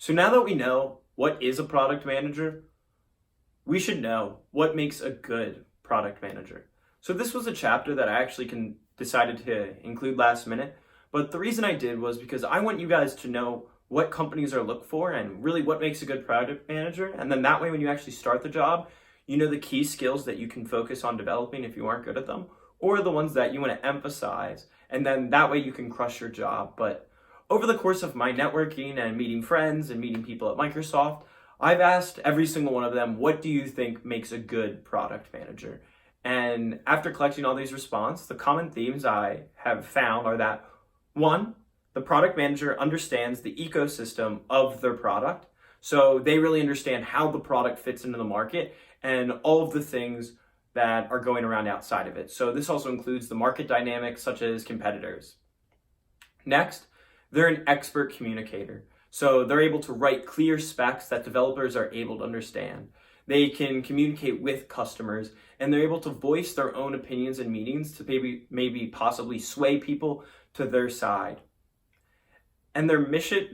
So now that we know what is a product manager, we should know what makes a good product manager. So this was a chapter that I actually decided to include last minute, but the reason I did was because I want you guys to know what companies are looked for and really what makes a good product manager. And then that way, when you actually start the job, you know the key skills that you can focus on developing if you aren't good at them, or the ones that you want to emphasize. And then that way you can crush your job. But over the course of my networking and meeting friends and meeting people at Microsoft, I've asked every single one of them, what do you think makes a good product manager? And after collecting all these responses, the common themes I have found are that, one, the product manager understands the ecosystem of their product. So they really understand how the product fits into the market and all of the things that are going around outside of it. So this also includes the market dynamics such as competitors. Next, they're an expert communicator. So they're able to write clear specs that developers are able to understand. They can communicate with customers, and they're able to voice their own opinions in meetings to maybe possibly sway people to their side. And they're mission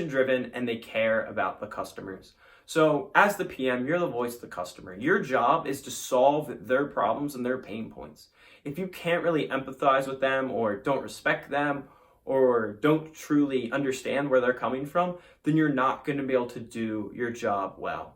driven and they care about the customers. So as the PM, you're the voice of the customer. Your job is to solve their problems and their pain points. If you can't really empathize with them or don't respect them or don't truly understand where they're coming from, then you're not going to be able to do your job well.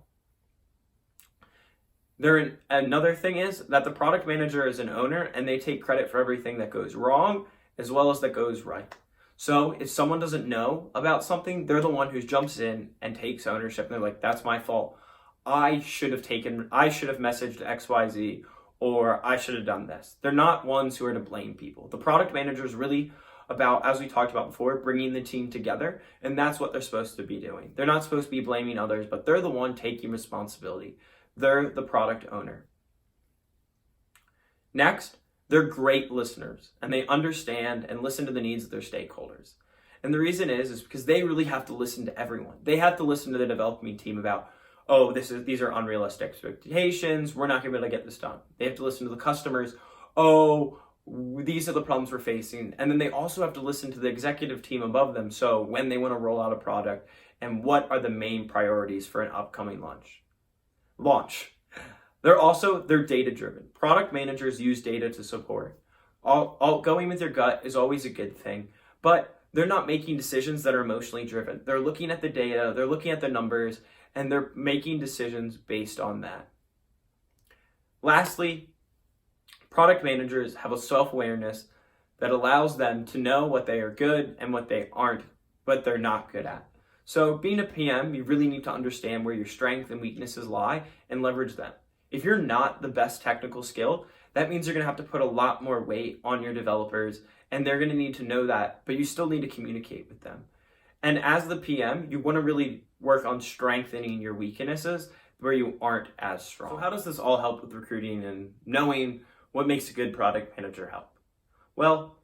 Another thing is that the product manager is an owner and they take credit for everything that goes wrong as well as that goes right. So if someone doesn't know about something, they're the one who jumps in and takes ownership. And they're like, that's my fault. I should have messaged XYZ, or I should have done this. They're not ones who are to blame people. The product manager is really about, as we talked about before, bringing the team together. And that's what they're supposed to be doing. They're not supposed to be blaming others, but they're the one taking responsibility. They're the product owner. Next, they're great listeners and they understand and listen to the needs of their stakeholders. And the reason is because they really have to listen to everyone. They have to listen to the development team about, oh, these are unrealistic expectations. We're not going to be able to get this done. They have to listen to the customers. Oh, these are the problems we're facing. And then they also have to listen to the executive team above them. So when they want to roll out a product and what are the main priorities for an upcoming launch. They're data driven. Product managers use data to support. Going with your gut is always a good thing, but they're not making decisions that are emotionally driven. They're looking at the data, they're looking at the numbers, and they're making decisions based on that. Lastly, product managers have a self-awareness that allows them to know what they are good and what they aren't, but they're not good at. So being a PM, you really need to understand where your strengths and weaknesses lie and leverage them. If you're not the best technical skill, that means you're going to have to put a lot more weight on your developers, and they're going to need to know that, but you still need to communicate with them. And as the PM, you want to really work on strengthening your weaknesses where you aren't as strong. So how does this all help with recruiting and knowing what makes a good product manager help? Well,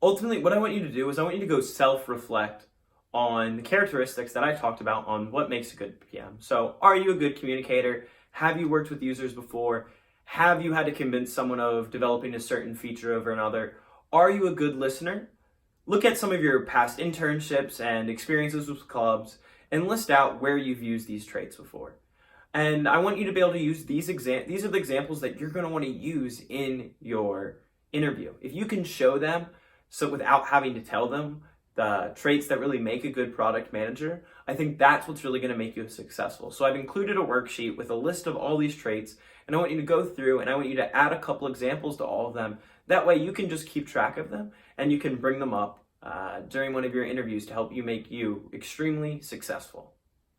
ultimately, what I want you to do is I want you to go self-reflect on the characteristics that I talked about on what makes a good PM. So are you a good communicator? Have you worked with users before? Have you had to convince someone of developing a certain feature over another? Are you a good listener? Look at some of your past internships and experiences with clubs and list out where you've used these traits before. And I want you to be able to use these are the examples that you're going to want to use in your interview. If you can show them, so without having to tell them the traits that really make a good product manager, I think that's what's really going to make you successful. So I've included a worksheet with a list of all these traits, and I want you to go through and I want you to add a couple examples to all of them. That way you can just keep track of them and you can bring them up during one of your interviews to help you make you extremely successful.